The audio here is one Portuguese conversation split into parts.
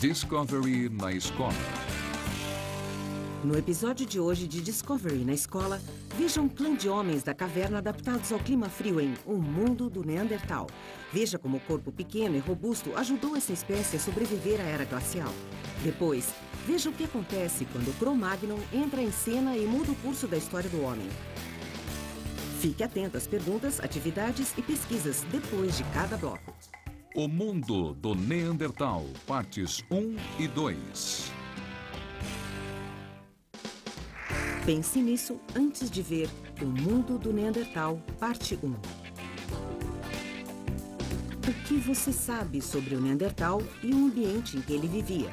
Discovery na escola. No episódio de hoje de Discovery na escola, veja um clã de homens da caverna adaptados ao clima frio em O Mundo do Neandertal. Veja como o corpo pequeno e robusto ajudou essa espécie a sobreviver à era glacial. Depois, veja o que acontece quando o Cro-Magnon entra em cena e muda o curso da história do homem. Fique atento às perguntas, atividades e pesquisas depois de cada bloco. O Mundo do Neandertal, partes 1 e 2. Pense nisso antes de ver O Mundo do Neandertal, parte 1. O que você sabe sobre o Neandertal e o ambiente em que ele vivia?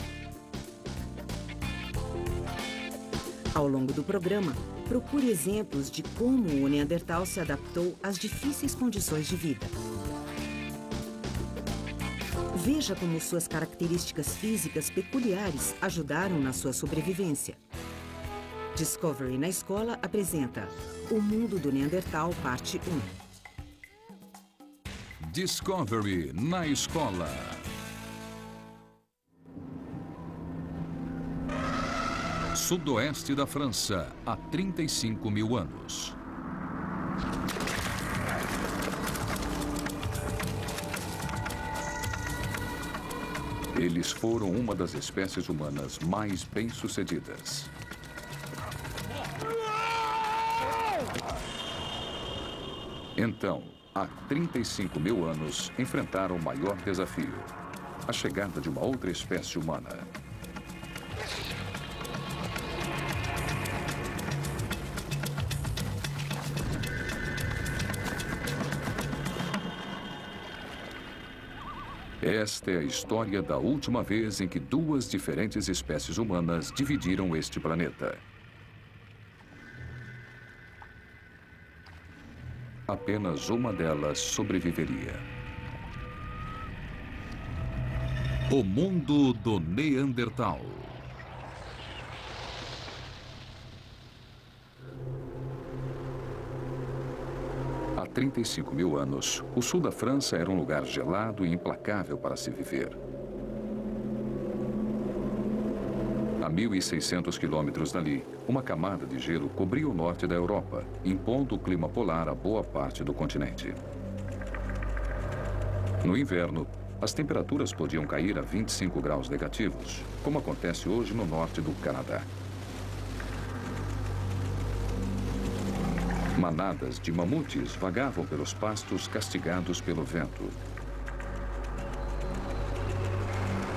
Ao longo do programa, procure exemplos de como o Neandertal se adaptou às difíceis condições de vida. Veja como suas características físicas peculiares ajudaram na sua sobrevivência. Discovery na escola apresenta O Mundo do Neandertal, parte 1. Discovery na escola. Sudoeste da França, há 35 mil anos. Eles foram uma das espécies humanas mais bem-sucedidas. Então, há 35 mil anos, enfrentaram o maior desafio: a chegada de uma outra espécie humana. Esta é a história da última vez em que duas diferentes espécies humanas dividiram este planeta. Apenas uma delas sobreviveria. O Mundo do Neandertal. Há 35 mil anos, o sul da França era um lugar gelado e implacável para se viver. A 1.600 quilômetros dali, uma camada de gelo cobria o norte da Europa, impondo o clima polar a boa parte do continente. No inverno, as temperaturas podiam cair a 25 graus negativos, como acontece hoje no norte do Canadá. Manadas de mamutes vagavam pelos pastos castigados pelo vento.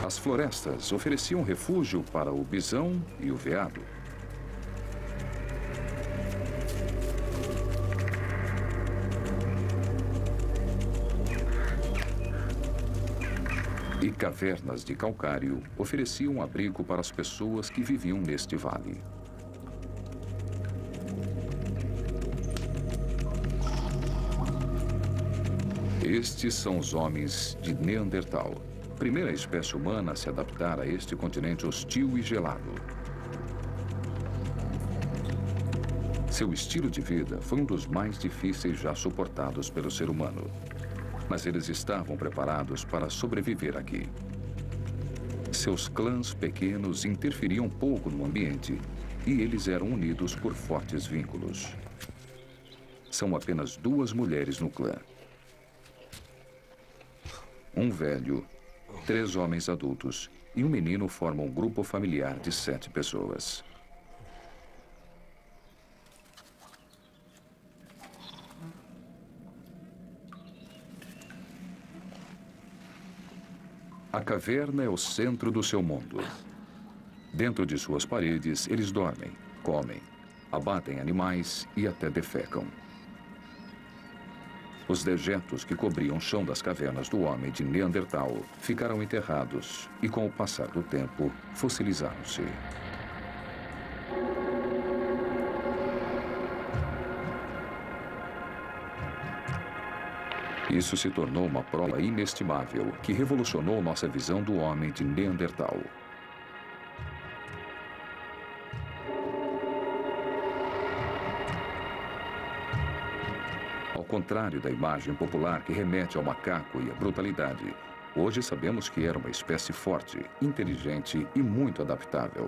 As florestas ofereciam refúgio para o bisão e o veado. E cavernas de calcário ofereciam abrigo para as pessoas que viviam neste vale. Estes são os homens de Neandertal, primeira espécie humana a se adaptar a este continente hostil e gelado. Seu estilo de vida foi um dos mais difíceis já suportados pelo ser humano, mas eles estavam preparados para sobreviver aqui. Seus clãs pequenos interferiam pouco no ambiente e eles eram unidos por fortes vínculos. São apenas duas mulheres no clã. Um velho, 3 homens adultos e um menino formam um grupo familiar de 7 pessoas. A caverna é o centro do seu mundo. Dentro de suas paredes, eles dormem, comem, abatem animais e até defecam. Os dejetos que cobriam o chão das cavernas do homem de Neandertal ficaram enterrados e, com o passar do tempo, fossilizaram-se. Isso se tornou uma prova inestimável que revolucionou nossa visão do homem de Neandertal. Ao contrário da imagem popular que remete ao macaco e à brutalidade, Hoje sabemos que era uma espécie forte, inteligente e muito adaptável.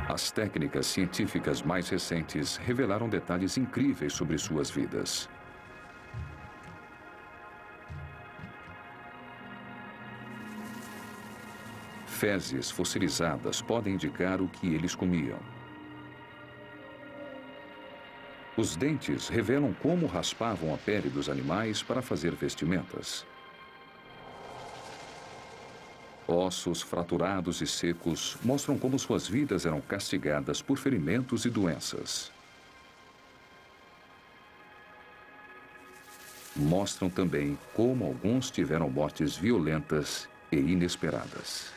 As técnicas científicas mais recentes revelaram detalhes incríveis sobre suas vidas. Fezes fossilizadas podem indicar o que eles comiam. Os dentes revelam como raspavam a pele dos animais para fazer vestimentas. Ossos fraturados e secos mostram como suas vidas eram castigadas por ferimentos e doenças. Mostram também como alguns tiveram mortes violentas e inesperadas.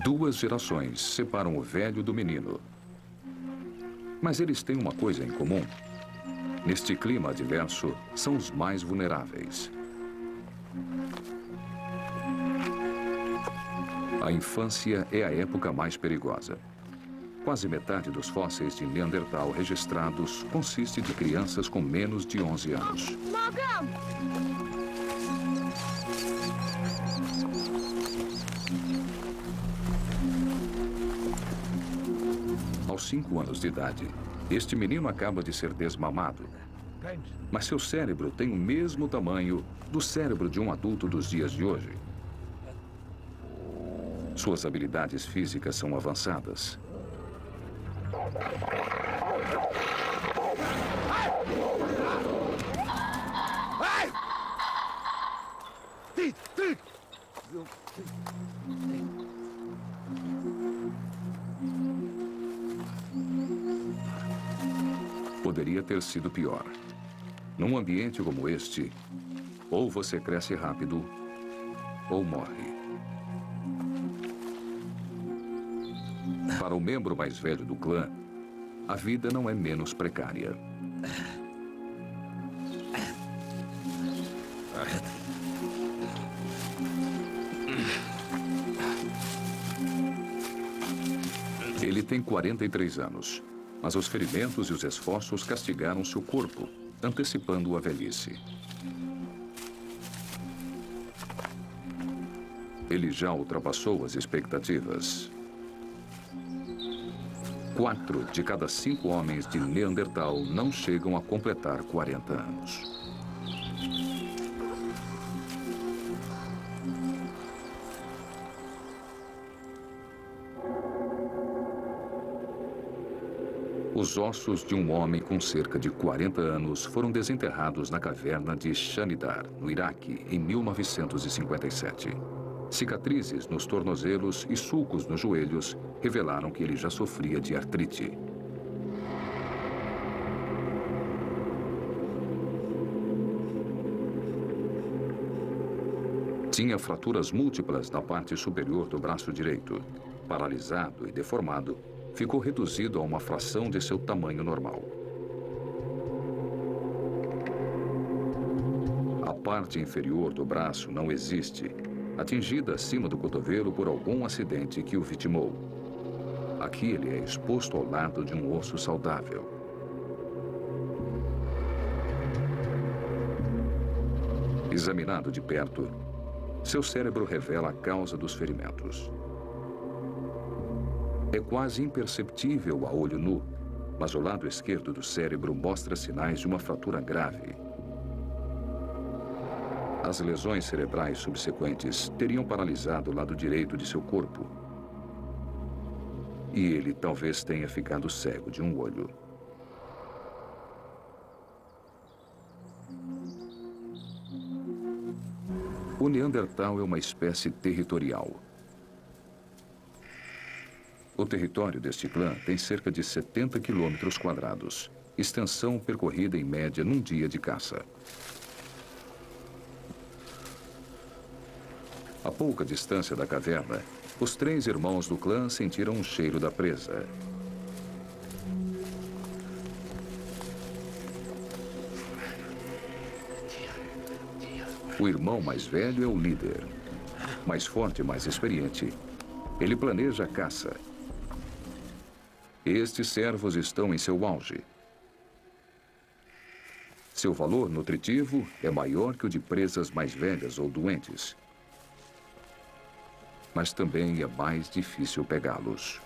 Duas gerações separam o velho do menino. Mas eles têm uma coisa em comum. Neste clima adverso, são os mais vulneráveis. A infância é a época mais perigosa. Quase metade dos fósseis de Neandertal registrados consiste de crianças com menos de 11 anos. Aos 5 anos de idade, este menino acaba de ser desmamado. Mas seu cérebro tem o mesmo tamanho do cérebro de um adulto dos dias de hoje. Suas habilidades físicas são avançadas. Poderia ter sido pior. Num ambiente como este, ou você cresce rápido, ou morre. Para o membro mais velho do clã, a vida não é menos precária. Ele tem 43 anos. Mas os ferimentos e os esforços castigaram seu corpo, antecipando a velhice. Ele já ultrapassou as expectativas. 4 de cada 5 homens de Neandertal não chegam a completar 40 anos. Os ossos de um homem com cerca de 40 anos foram desenterrados na caverna de Shanidar, no Iraque, em 1957. Cicatrizes nos tornozelos e sulcos nos joelhos revelaram que ele já sofria de artrite. Tinha fraturas múltiplas na parte superior do braço direito. Paralisado e deformado, ficou reduzido a uma fração de seu tamanho normal. A parte inferior do braço não existe, atingida acima do cotovelo por algum acidente que o vitimou. Aqui ele é exposto ao lado de um osso saudável. Examinado de perto, seu cérebro revela a causa dos ferimentos. É quase imperceptível a olho nu, mas o lado esquerdo do cérebro mostra sinais de uma fratura grave. As lesões cerebrais subsequentes teriam paralisado o lado direito de seu corpo. E ele talvez tenha ficado cego de um olho. O Neandertal é uma espécie territorial. O território deste clã tem cerca de 70 quilômetros quadrados, extensão percorrida em média num dia de caça. A pouca distância da caverna, os 3 irmãos do clã sentiram o cheiro da presa. O irmão mais velho é o líder. Mais forte e mais experiente, ele planeja a caça. Estes servos estão em seu auge. Seu valor nutritivo é maior que o de presas mais velhas ou doentes. Mas também é mais difícil pegá-los.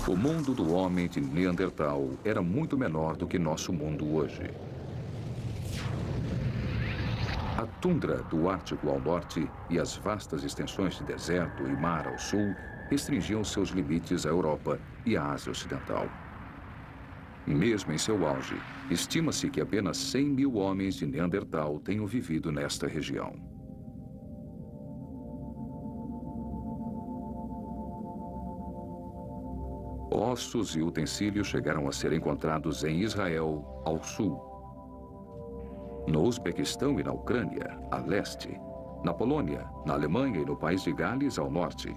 O mundo do homem de Neandertal era muito menor do que nosso mundo hoje. A tundra do Ártico ao norte e as vastas extensões de deserto e mar ao sul restringiam seus limites à Europa e à Ásia Ocidental. Mesmo em seu auge, estima-se que apenas 100 mil homens de Neandertal tenham vivido nesta região. Ossos e utensílios chegaram a ser encontrados em Israel, ao sul, no Uzbequistão e na Ucrânia, a leste, na Polônia, na Alemanha e no país de Gales, ao norte,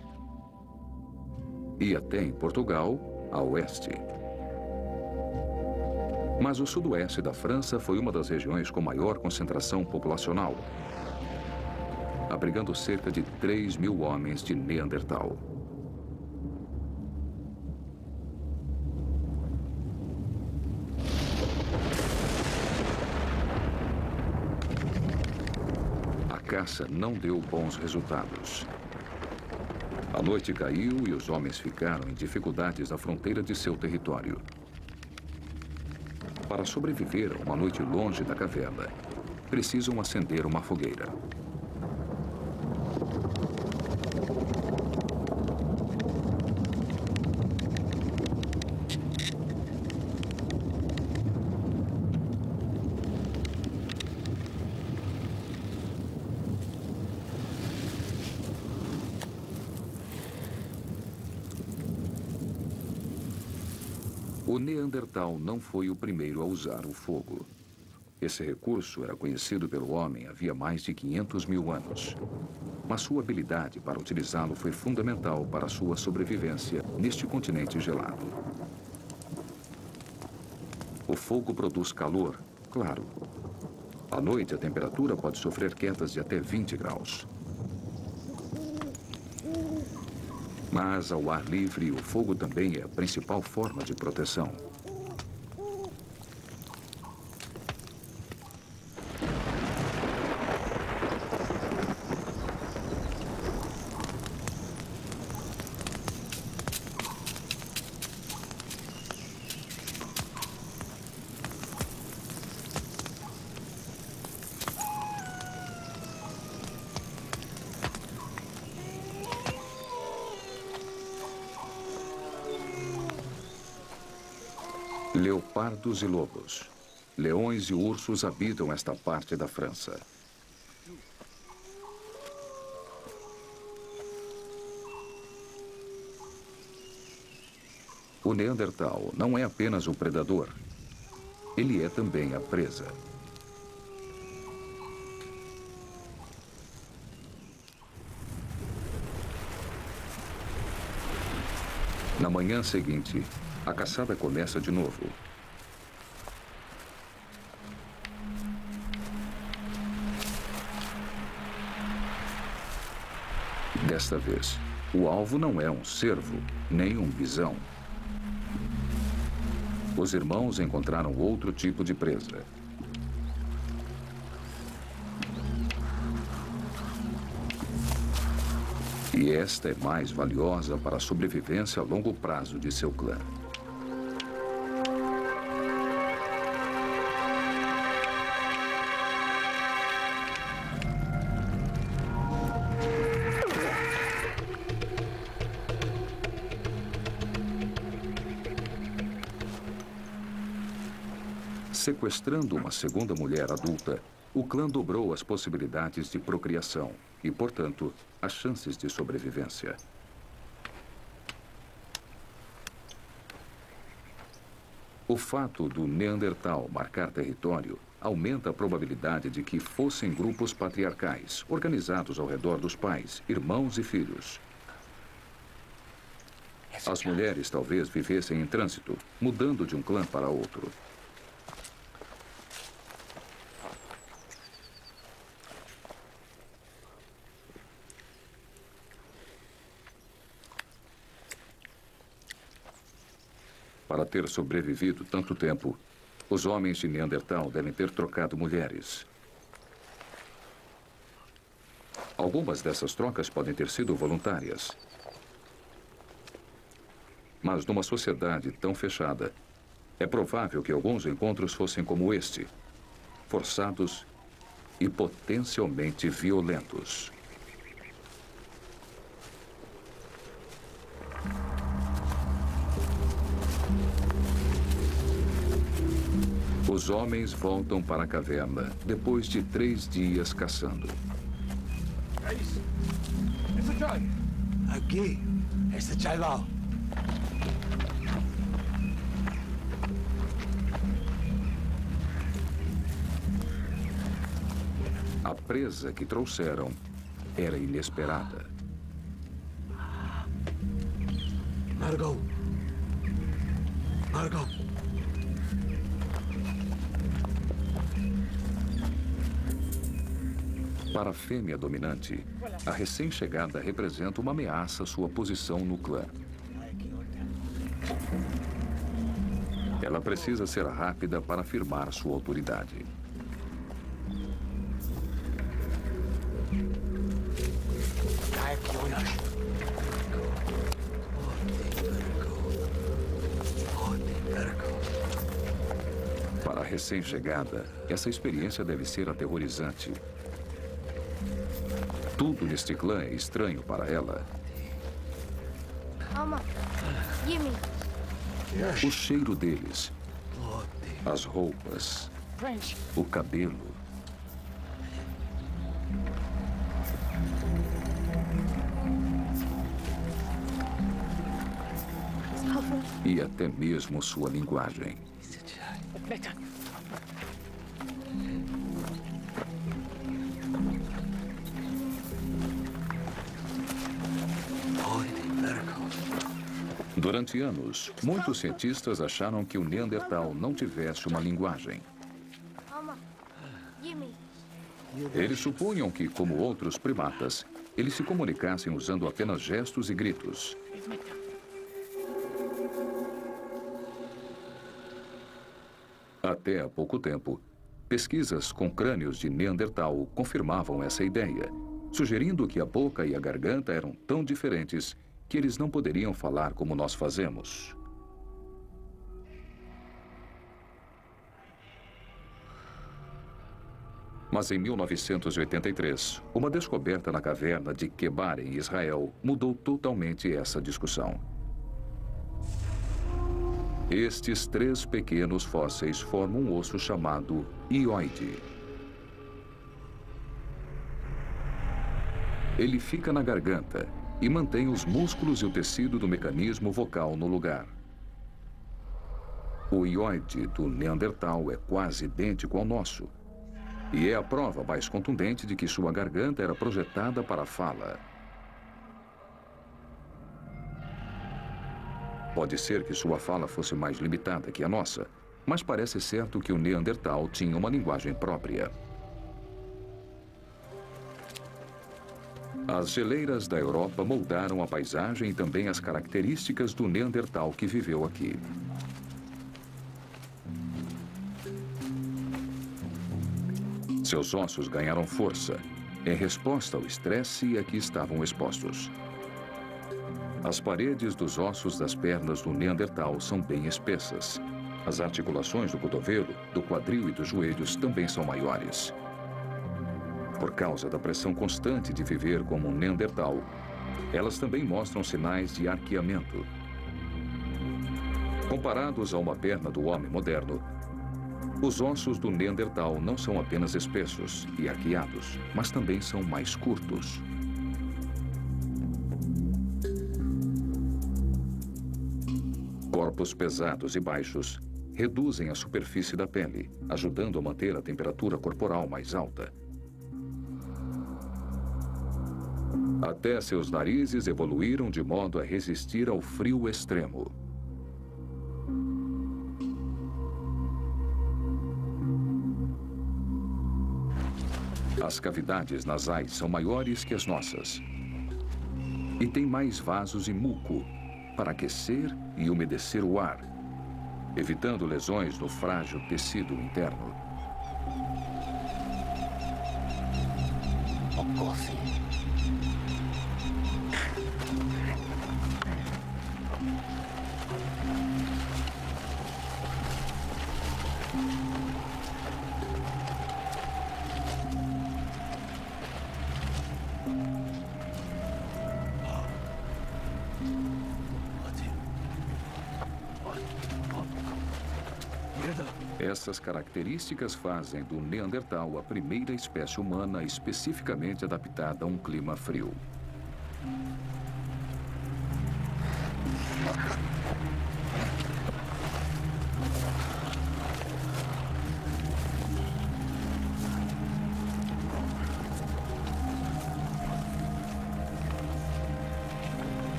e até em Portugal, a oeste. Mas o sudoeste da França foi uma das regiões com maior concentração populacional, abrigando cerca de 3 mil homens de Neandertal. A caça não deu bons resultados. A noite caiu e os homens ficaram em dificuldades à fronteira de seu território. Para sobreviver a uma noite longe da caverna, precisam acender uma fogueira. O Neandertal não foi o primeiro a usar o fogo. Esse recurso era conhecido pelo homem havia mais de 500 mil anos. Mas sua habilidade para utilizá-lo foi fundamental para sua sobrevivência neste continente gelado. O fogo produz calor, claro. À noite, a temperatura pode sofrer quedas de até 20 graus. Mas, ao ar livre, o fogo também é a principal forma de proteção. Leopardos e lobos. Leões e ursos habitam esta parte da França. O Neandertal não é apenas um predador. Ele é também a presa. Na manhã seguinte, a caçada começa de novo. Desta vez, o alvo não é um cervo, nem um bisão. Os irmãos encontraram outro tipo de presa. E esta é mais valiosa para a sobrevivência a longo prazo de seu clã. Sequestrando uma segunda mulher adulta, o clã dobrou as possibilidades de procriação e, portanto, as chances de O fato do Neandertal marcar território aumenta a probabilidade de que fossem grupos patriarcais, organizados ao redor dos pais, irmãos e filhos. As mulheres talvez vivessem em trânsito, mudando de um clã para outro. Para ter sobrevivido tanto tempo, os homens de Neandertal devem ter trocado mulheres. Algumas dessas trocas podem ter sido voluntárias. Mas numa sociedade tão fechada, é provável que alguns encontros fossem como este, forçados e potencialmente violentos. Os homens voltam para a caverna depois de 3 dias caçando. Aqui, este chaval. A presa que trouxeram era inesperada. Margot. Margot. Para a fêmea dominante, a recém-chegada representa uma ameaça à sua posição no clã. Ela precisa ser rápida para afirmar sua autoridade. Para a recém-chegada, essa experiência deve ser aterrorizante. Tudo neste clã é estranho para ela. O cheiro deles, as roupas, o cabelo. E até mesmo sua linguagem. Durante anos, muitos cientistas acharam que o Neandertal não tivesse uma linguagem. Eles supunham que, como outros primatas, eles se comunicassem usando apenas gestos e gritos. Até há pouco tempo, pesquisas com crânios de Neandertal confirmavam essa ideia, sugerindo que a boca e a garganta eram tão diferentes que eles não poderiam falar como nós fazemos. Mas em 1983, uma descoberta na caverna de Kebar, em Israel, mudou totalmente essa discussão. Estes 3 pequenos fósseis formam um osso chamado hioide. Ele fica na garganta e mantém os músculos e o tecido do mecanismo vocal no lugar. O hioide do Neandertal é quase idêntico ao nosso, e é a prova mais contundente de que sua garganta era projetada para a fala. Pode ser que sua fala fosse mais limitada que a nossa, mas parece certo que o Neandertal tinha uma linguagem própria. As geleiras da Europa moldaram a paisagem e também as características do Neandertal que viveu aqui. Seus ossos ganharam força, em resposta ao estresse a que estavam expostos. As paredes dos ossos das pernas do Neandertal são bem espessas. As articulações do cotovelo, do quadril e dos joelhos também são maiores. Por causa da pressão constante de viver como um Neandertal, elas também mostram sinais de arqueamento. Comparados a uma perna do homem moderno, os ossos do Neandertal não são apenas espessos e arqueados, mas também são mais curtos. Corpos pesados e baixos, reduzem a superfície da pele, ajudando a manter a temperatura corporal mais alta. Até seus narizes evoluíram de modo a resistir ao frio extremo. As cavidades nasais são maiores que as nossas. E tem mais vasos e muco para aquecer e umedecer o ar, evitando lesões no frágil tecido interno. Essas características fazem do Neandertal a primeira espécie humana especificamente adaptada a um clima frio.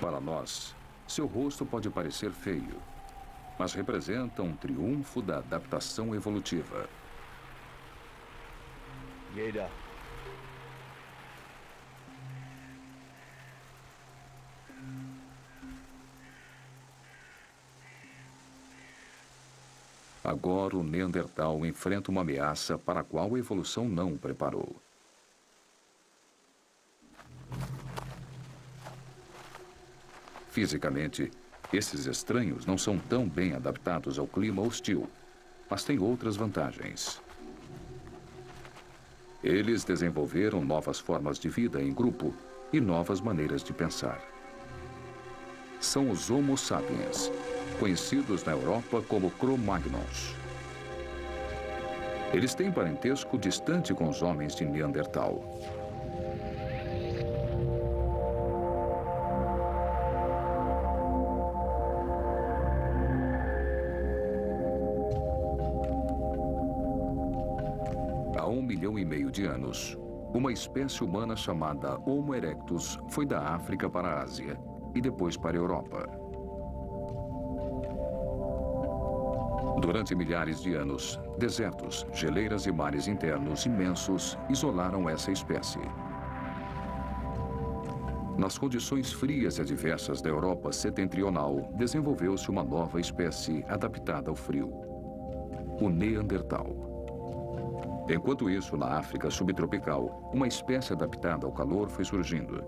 Para nós, seu rosto pode parecer feio, mas representa um triunfo da adaptação evolutiva. Agora o Neandertal enfrenta uma ameaça para a qual a evolução não o preparou. Fisicamente, esses estranhos não são tão bem adaptados ao clima hostil, mas têm outras vantagens. Eles desenvolveram novas formas de vida em grupo e novas maneiras de pensar. São os Homo sapiens, conhecidos na Europa como Cro-Magnons. Eles têm parentesco distante com os homens de Neandertal. Há 1,5 milhão de anos, uma espécie humana chamada Homo erectus foi da África para a Ásia e depois para a Europa. Durante milhares de anos, desertos, geleiras e mares internos imensos isolaram essa espécie. Nas condições frias e adversas da Europa setentrional, desenvolveu-se uma nova espécie adaptada ao frio, o Neandertal. Enquanto isso, na África subtropical, uma espécie adaptada ao calor foi surgindo.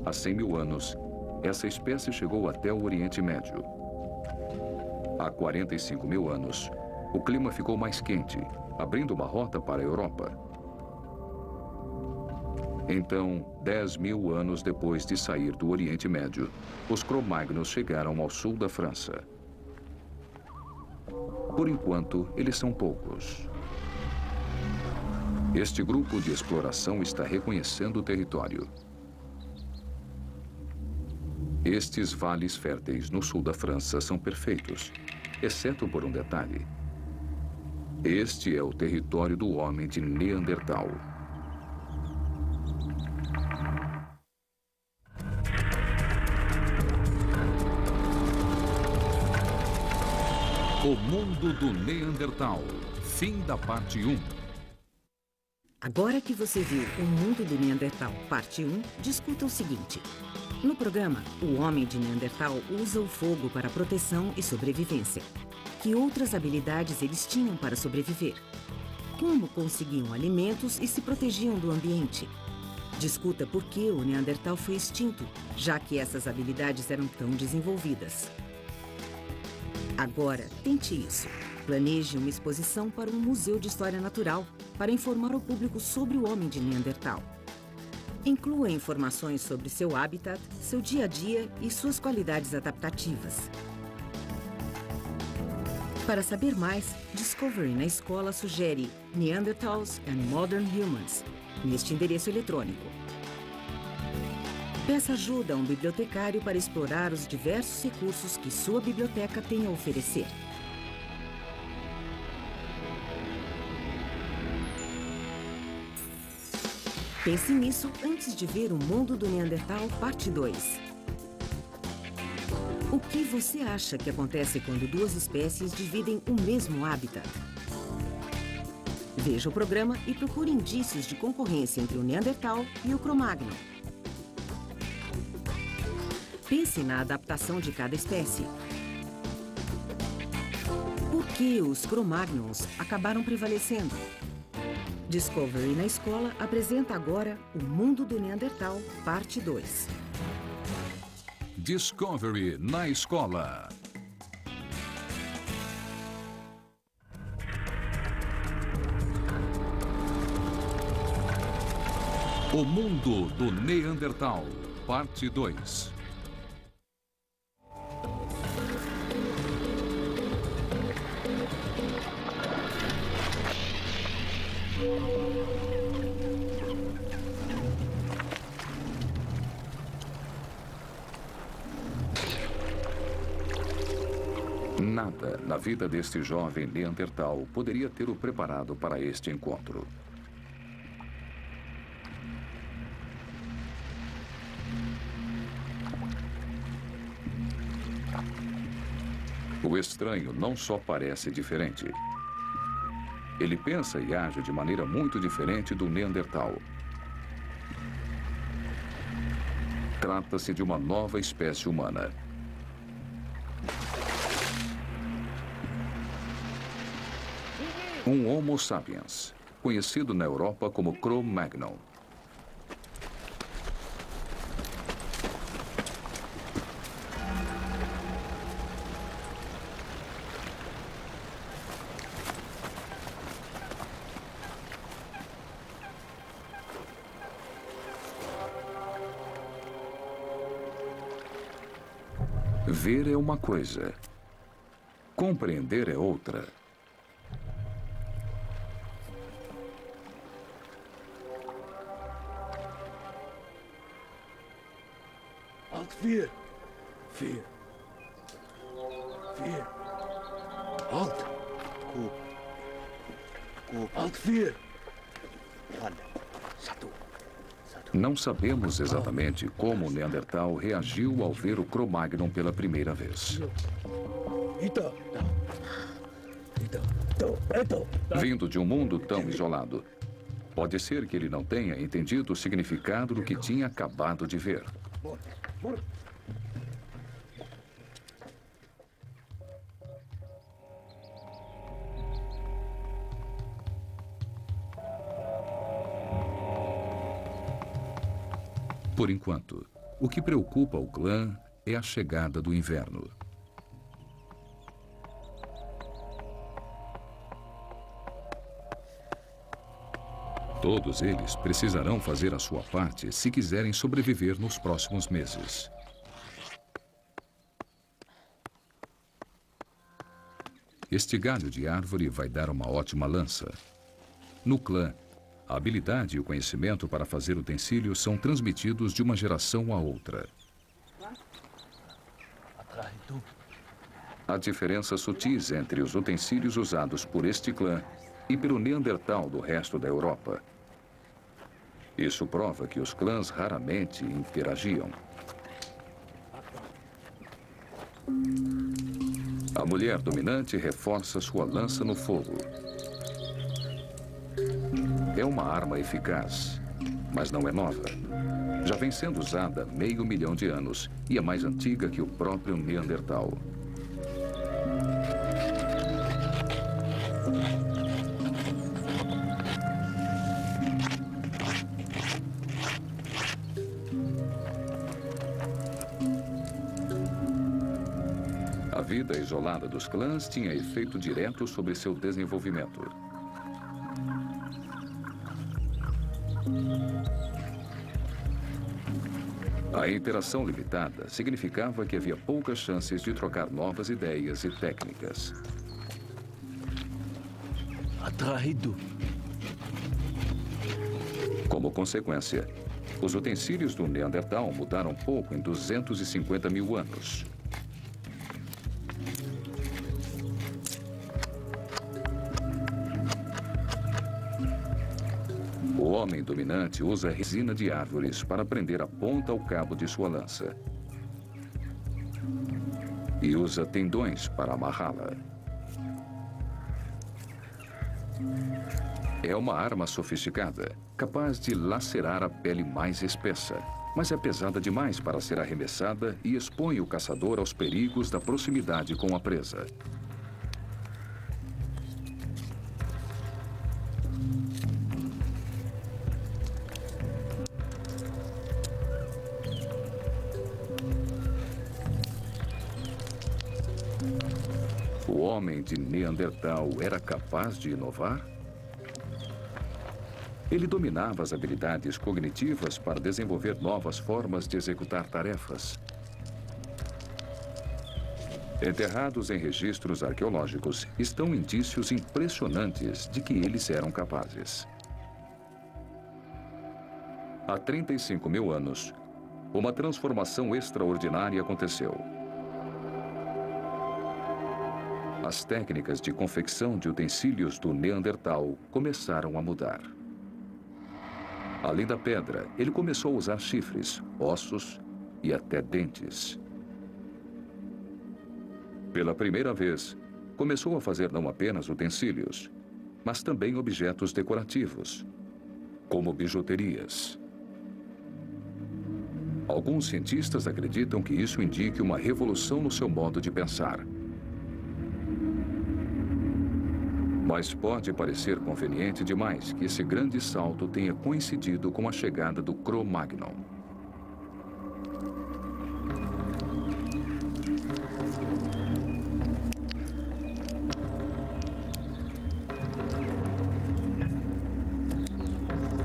Há 100 mil anos, essa espécie chegou até o Oriente Médio. Há 45 mil anos, o clima ficou mais quente, abrindo uma rota para a Europa. Então, 10 mil anos depois de sair do Oriente Médio, os Cro-Magnos chegaram ao sul da França. Por enquanto, eles são poucos. Este grupo de exploração está reconhecendo o território. Estes vales férteis no sul da França são perfeitos, exceto por um detalhe. Este é o território do homem de Neandertal. O mundo do Neandertal. Fim da parte 1. Agora que você viu O Mundo do Neandertal, parte 1, discuta o seguinte. No programa, o homem de Neandertal usa o fogo para proteção e sobrevivência. Que outras habilidades eles tinham para sobreviver? Como conseguiam alimentos e se protegiam do ambiente? Discuta por que o Neandertal foi extinto, já que essas habilidades eram tão desenvolvidas. Agora, tente isso. Planeje uma exposição para um museu de história natural para informar o público sobre o homem de Neandertal. Inclua informações sobre seu habitat, seu dia a dia e suas qualidades adaptativas. Para saber mais, Discovery na escola sugere Neanderthals and Modern Humans, neste endereço eletrônico. Peça ajuda a um bibliotecário para explorar os diversos recursos que sua biblioteca tem a oferecer. Pense nisso antes de ver O Mundo do Neandertal, parte 2. O que você acha que acontece quando duas espécies dividem o mesmo habitat? Veja o programa e procure indícios de concorrência entre o Neandertal e o Cro-Magnon. Pense na adaptação de cada espécie. Por que os Cro-Magnons acabaram prevalecendo? Discovery na escola apresenta agora O Mundo do Neandertal, parte 2. Discovery na escola. O Mundo do Neandertal, parte 2. Nada na vida deste jovem Neandertal poderia ter o preparado para este encontro. O estranho não só parece diferente. Ele pensa e age de maneira muito diferente do Neandertal. Trata-se de uma nova espécie humana. Um Homo sapiens, conhecido na Europa como Cro-Magnon. Ver é uma coisa, compreender é outra. Alt 4. 4. 4. Alt. Alt 4. Não sabemos exatamente como o Neandertal reagiu ao ver o Cro-Magnon pela primeira vez. Vindo de um mundo tão isolado, pode ser que ele não tenha entendido o significado do que tinha acabado de ver. Por enquanto, o que preocupa o clã é a chegada do inverno. Todos eles precisarão fazer a sua parte se quiserem sobreviver nos próximos meses. Este galho de árvore vai dar uma ótima lança. No clã, a habilidade e o conhecimento para fazer utensílios são transmitidos de uma geração a outra. Há diferenças sutis entre os utensílios usados por este clã e pelo Neandertal do resto da Europa. Isso prova que os clãs raramente interagiam. A mulher dominante reforça sua lança no fogo. É uma arma eficaz, mas não é nova. Já vem sendo usada há meio milhão de anos e é mais antiga que o próprio Neandertal. A vida isolada dos clãs tinha efeito direto sobre seu desenvolvimento. A interação limitada significava que havia poucas chances de trocar novas ideias e técnicas. traído. Como consequência, os utensílios do Neandertal mudaram pouco em 250 mil anos. O homem dominante usa resina de árvores para prender a ponta ao cabo de sua lança. E usa tendões para amarrá-la. É uma arma sofisticada, capaz de lacerar a pele mais espessa, mas é pesada demais para ser arremessada e expõe o caçador aos perigos da proximidade com a presa. O homem de Neandertal era capaz de inovar? Ele dominava as habilidades cognitivas para desenvolver novas formas de executar tarefas. Enterrados em registros arqueológicos estão indícios impressionantes de que eles eram capazes. Há 35 mil anos, uma transformação extraordinária aconteceu. As técnicas de confecção de utensílios do Neandertal começaram a mudar. Além da pedra, ele começou a usar chifres, ossos e até dentes. Pela primeira vez, começou a fazer não apenas utensílios, mas também objetos decorativos, como bijuterias. Alguns cientistas acreditam que isso indique uma revolução no seu modo de pensar. Mas pode parecer conveniente demais que esse grande salto tenha coincidido com a chegada do Cro-Magnon.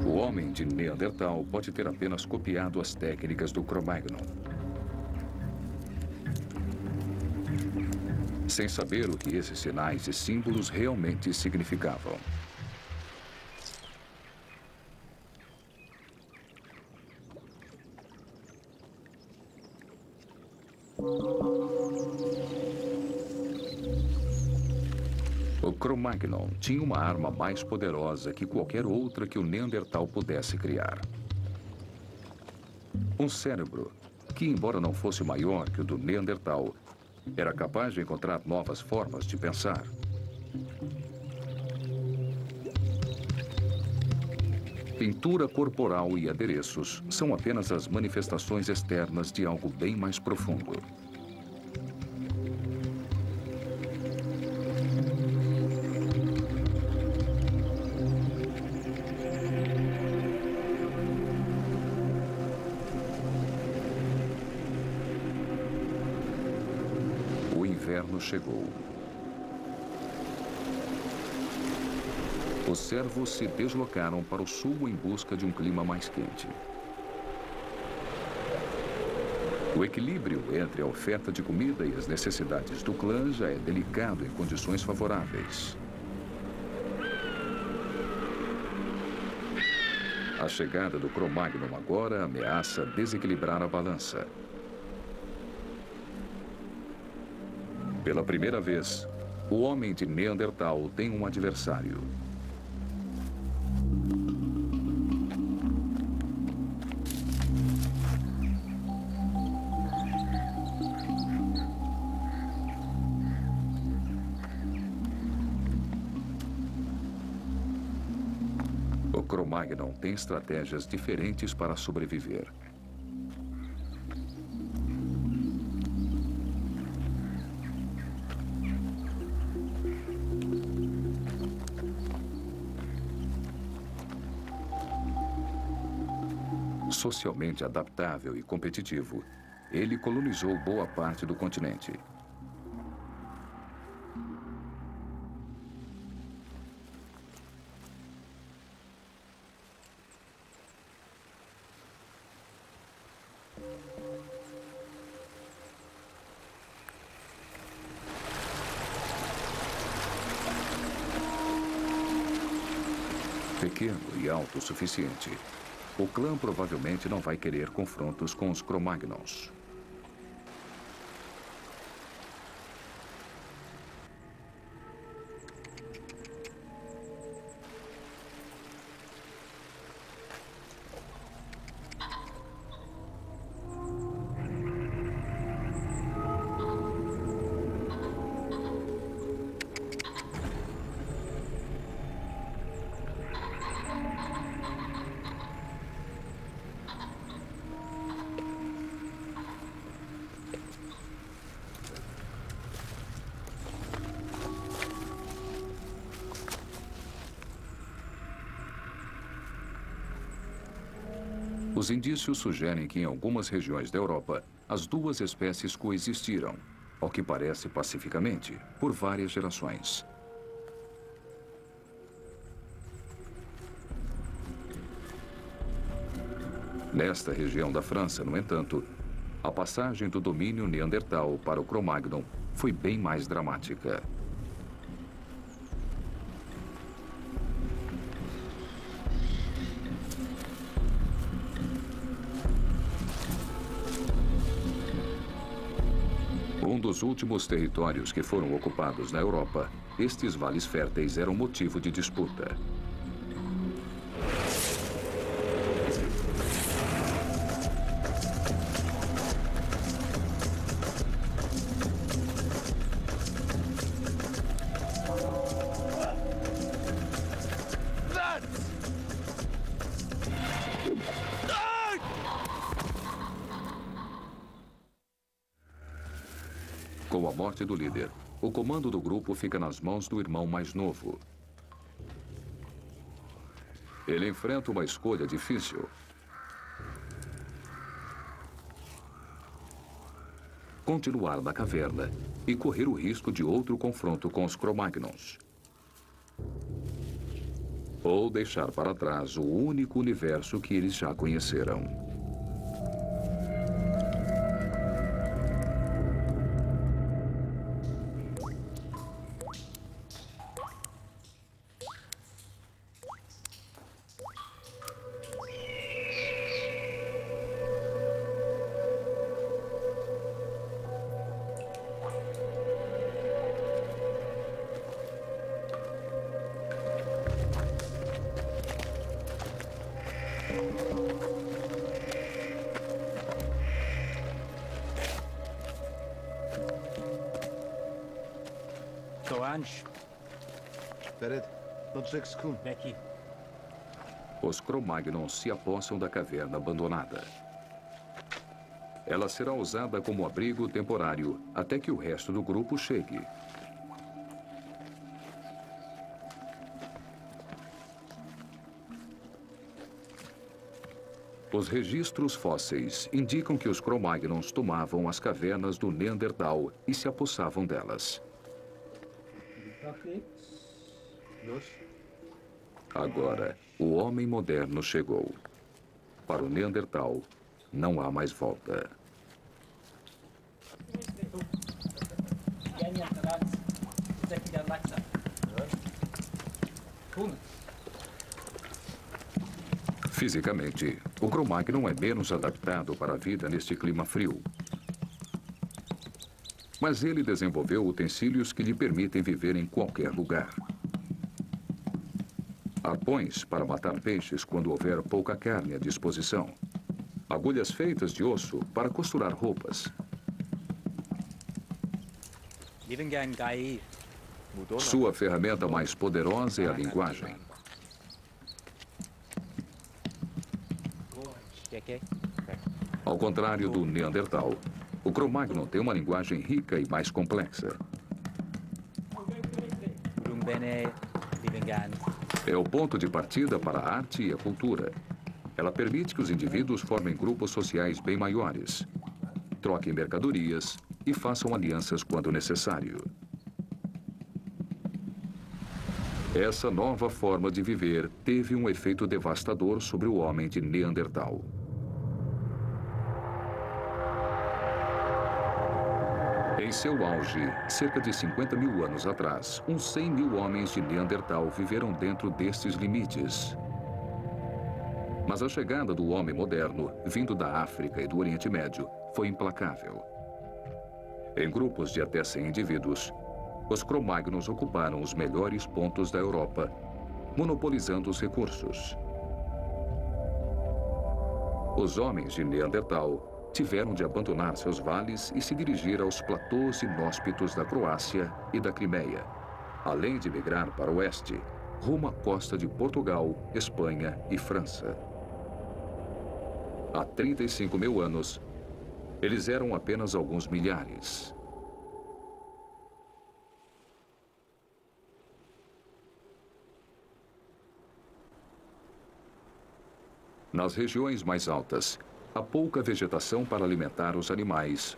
O homem de Neandertal pode ter apenas copiado as técnicas do Cro-Magnon, sem saber o que esses sinais e símbolos realmente significavam. O Cro-Magnon tinha uma arma mais poderosa que qualquer outra que o Neandertal pudesse criar. Um cérebro que, embora não fosse maior que o do Neandertal, era capaz de encontrar novas formas de pensar. Pintura corporal e adereços são apenas as manifestações externas de algo bem mais profundo. O inverno chegou. Os servos se deslocaram para o sul em busca de um clima mais quente. O equilíbrio entre a oferta de comida e as necessidades do clã já é delicado em condições favoráveis. A chegada do Cro-Magnon agora ameaça desequilibrar a balança. Pela primeira vez, o homem de Neandertal tem um adversário. O Cro-Magnon tem estratégias diferentes para sobreviver. Socialmente adaptável e competitivo, ele colonizou boa parte do continente. pequeno e autossuficiente. O clã provavelmente não vai querer confrontos com os Cro-Magnons. Os indícios sugerem que em algumas regiões da Europa, as duas espécies coexistiram, ao que parece pacificamente, por várias gerações. Nesta região da França, no entanto, a passagem do domínio neandertal para o Cro-Magnon foi bem mais dramática. Um dos últimos territórios que foram ocupados na Europa, estes vales férteis eram motivo de disputa. Com a morte do líder, o comando do grupo fica nas mãos do irmão mais novo. Ele enfrenta uma escolha difícil. Continuar na caverna e correr o risco de outro confronto com os Cro-Magnons. Ou deixar para trás o único universo que eles já conheceram. Os Cro-Magnons se apossam da caverna abandonada. Ela será usada como abrigo temporário até que o resto do grupo chegue. Os registros fósseis indicam que os Cro-Magnons tomavam as cavernas do Neandertal e se apossavam delas. Agora, o homem moderno chegou. Para o Neandertal, não há mais volta. Fisicamente, o Cro-Magnon é menos adaptado para a vida neste clima frio. Mas ele desenvolveu utensílios que lhe permitem viver em qualquer lugar. Arpões para matar peixes quando houver pouca carne à disposição. Agulhas feitas de osso para costurar roupas. Sua ferramenta mais poderosa é a linguagem. Ao contrário do Neandertal, o Cro-Magnon tem uma linguagem rica e mais complexa. É o ponto de partida para a arte e a cultura. Ela permite que os indivíduos formem grupos sociais bem maiores, troquem mercadorias e façam alianças quando necessário. Essa nova forma de viver teve um efeito devastador sobre o homem de Neandertal. Em seu auge, cerca de 50 mil anos atrás, uns 100 mil homens de Neandertal viveram dentro destes limites. Mas a chegada do homem moderno, vindo da África e do Oriente Médio, foi implacável. Em grupos de até 100 indivíduos, os Cro-Magnos ocuparam os melhores pontos da Europa, monopolizando os recursos. Os homens de Neandertal tiveram de abandonar seus vales e se dirigir aos platôs inóspitos da Croácia e da Crimeia, além de migrar para o oeste, rumo à costa de Portugal, Espanha e França. Há 35 mil anos, eles eram apenas alguns milhares. Nas regiões mais altas, há pouca vegetação para alimentar os animais,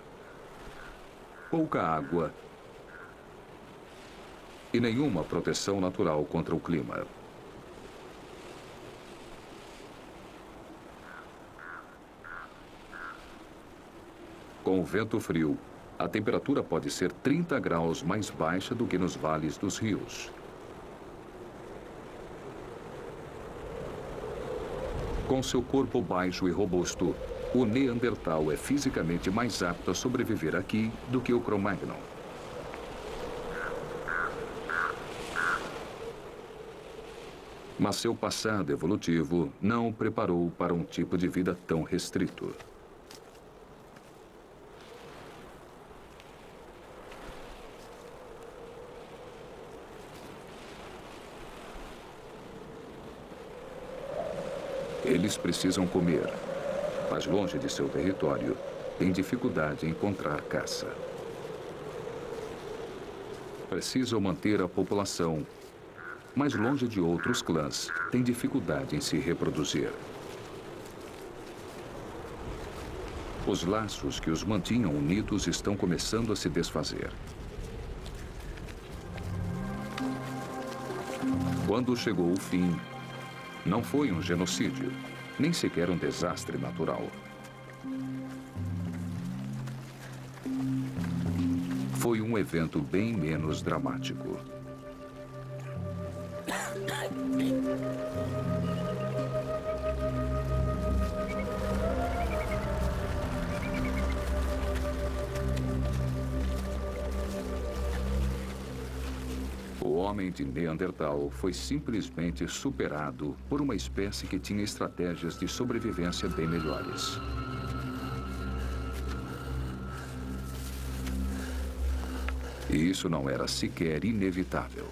pouca água e nenhuma proteção natural contra o clima. Com o vento frio, a temperatura pode ser 30 graus mais baixa do que nos vales dos rios. Com seu corpo baixo e robusto, o Neandertal é fisicamente mais apto a sobreviver aqui do que o Cro-Magnon. Mas seu passado evolutivo não o preparou para um tipo de vida tão restrito. Eles precisam comer, mas longe de seu território, têm dificuldade em encontrar caça. Precisam manter a população, mas longe de outros clãs, têm dificuldade em se reproduzir. Os laços que os mantinham unidos estão começando a se desfazer. Quando chegou o fim, não foi um genocídio, nem sequer um desastre natural. Foi um evento bem menos dramático. O homem de Neandertal foi simplesmente superado por uma espécie que tinha estratégias de sobrevivência bem melhores. E isso não era sequer inevitável.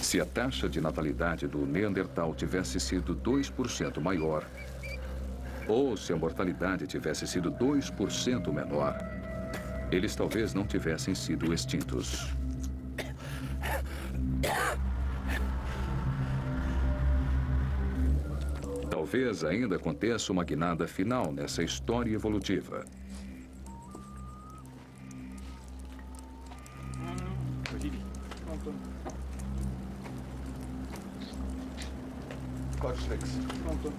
Se a taxa de natalidade do Neandertal tivesse sido 2% maior, ou se a mortalidade tivesse sido 2% menor, eles talvez não tivessem sido extintos. Talvez ainda aconteça uma guinada final nessa história evolutiva.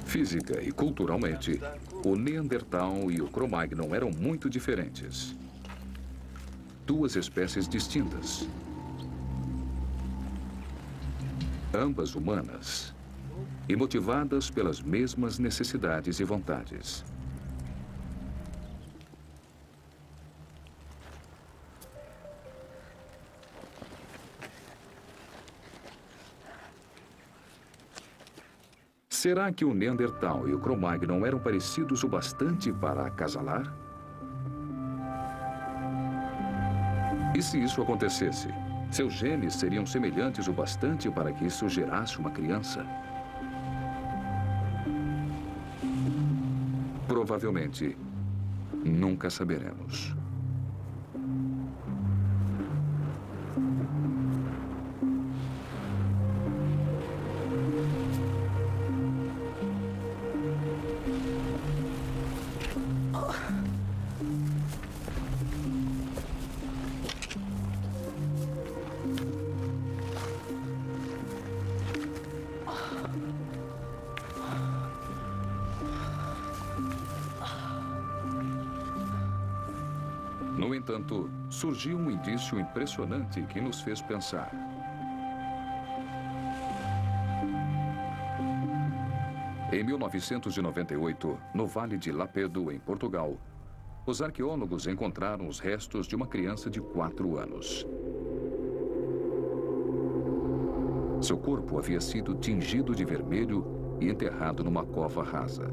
Física e culturalmente, o Neandertal e o Cro-Magnon eram muito diferentes. Duas espécies distintas. Ambas humanas e motivadas pelas mesmas necessidades e vontades. Será que o Neandertal e o Cro-Magnon eram parecidos o bastante para acasalar? E se isso acontecesse? Seus genes seriam semelhantes o bastante para que isso gerasse uma criança? Provavelmente, nunca saberemos. entanto, surgiu um indício impressionante que nos fez pensar. Em 1998, no Vale de Lapedo, em Portugal, os arqueólogos encontraram os restos de uma criança de 4 anos. Seu corpo havia sido tingido de vermelho e enterrado numa cova rasa.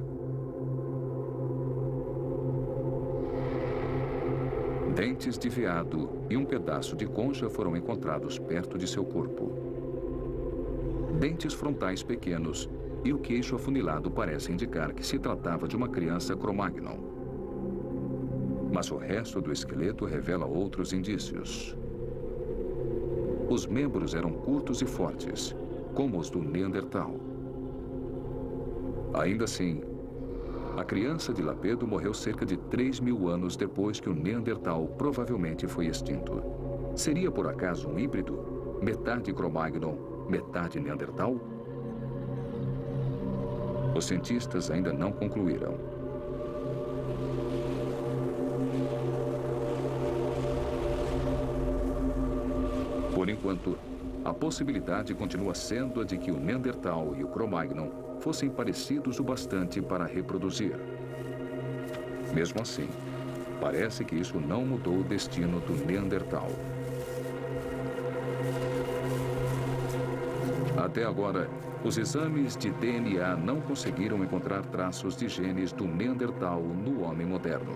Dentes de veado e um pedaço de concha foram encontrados perto de seu corpo. Dentes frontais pequenos e o queixo afunilado parecem indicar que se tratava de uma criança Cro-Magnon. Mas o resto do esqueleto revela outros indícios. Os membros eram curtos e fortes, como os do Neandertal. Ainda assim, a criança de Lapedo morreu cerca de 3.000 anos depois que o Neandertal provavelmente foi extinto. Seria por acaso um híbrido? Metade Cro-Magnon, metade Neandertal? Os cientistas ainda não concluíram. Por enquanto, a possibilidade continua sendo a de que o Neandertal e o Cro-Magnon fossem parecidos o bastante para reproduzir. Mesmo assim, parece que isso não mudou o destino do Neandertal. Até agora, os exames de DNA não conseguiram encontrar traços de genes do Neandertal no homem moderno.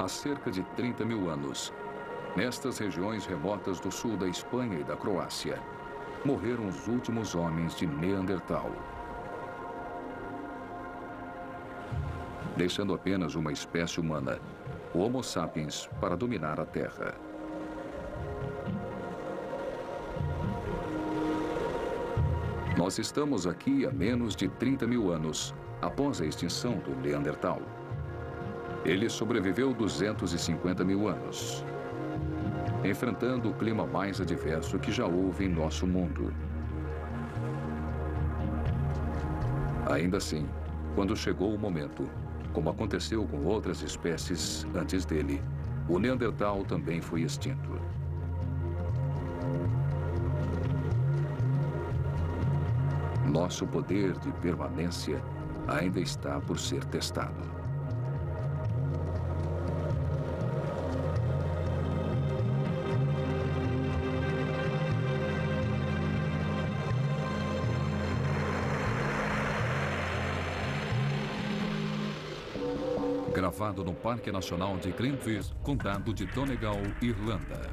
Há cerca de 30.000 anos, nestas regiões remotas do sul da Espanha e da Croácia, morreram os últimos homens de Neandertal, deixando apenas uma espécie humana, o Homo sapiens, para dominar a Terra. Nós estamos aqui há menos de 30.000 anos, após a extinção do Neandertal. Ele sobreviveu 250.000 anos, enfrentando o clima mais adverso que já houve em nosso mundo. Ainda assim, quando chegou o momento, como aconteceu com outras espécies antes dele, o Neandertal também foi extinto. Nosso poder de permanência ainda está por ser testado. Gravado no Parque Nacional de Glenveagh, Condado de Donegal, Irlanda.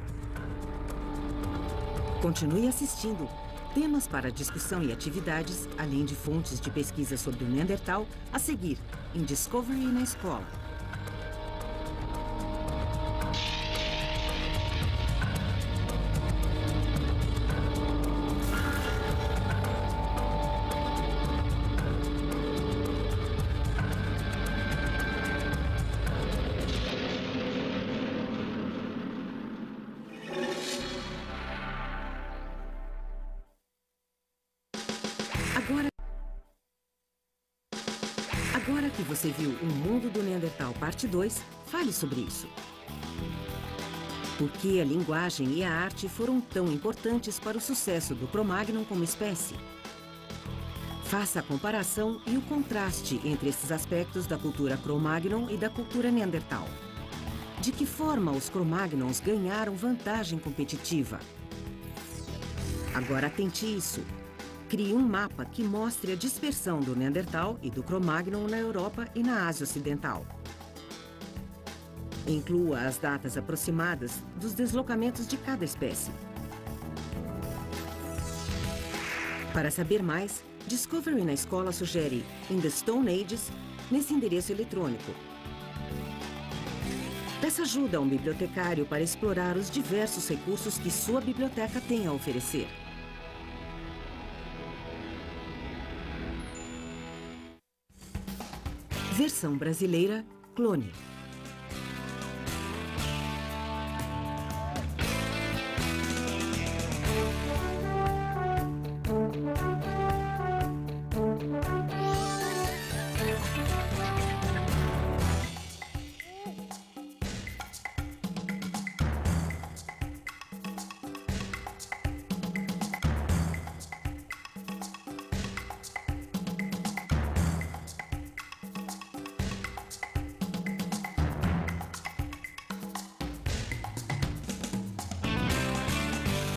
Continue assistindo. Temas para discussão e atividades, além de fontes de pesquisa sobre o Neandertal, a seguir em Discovery na Escola. Agora que você viu O Mundo do Neandertal Parte 2, fale sobre isso. Por que a linguagem e a arte foram tão importantes para o sucesso do Cro-Magnon como espécie? Faça a comparação e o contraste entre esses aspectos da cultura Cro-Magnon e da cultura Neandertal. De que forma os Cro-Magnons ganharam vantagem competitiva? Agora atente isso. Crie um mapa que mostre a dispersão do Neandertal e do Cro-Magnon na Europa e na Ásia Ocidental. Inclua as datas aproximadas dos deslocamentos de cada espécie. Para saber mais, Discovery na Escola sugere In the Stone Ages nesse endereço eletrônico. Peça ajuda a um bibliotecário para explorar os diversos recursos que sua biblioteca tem a oferecer. Versão brasileira, Clone.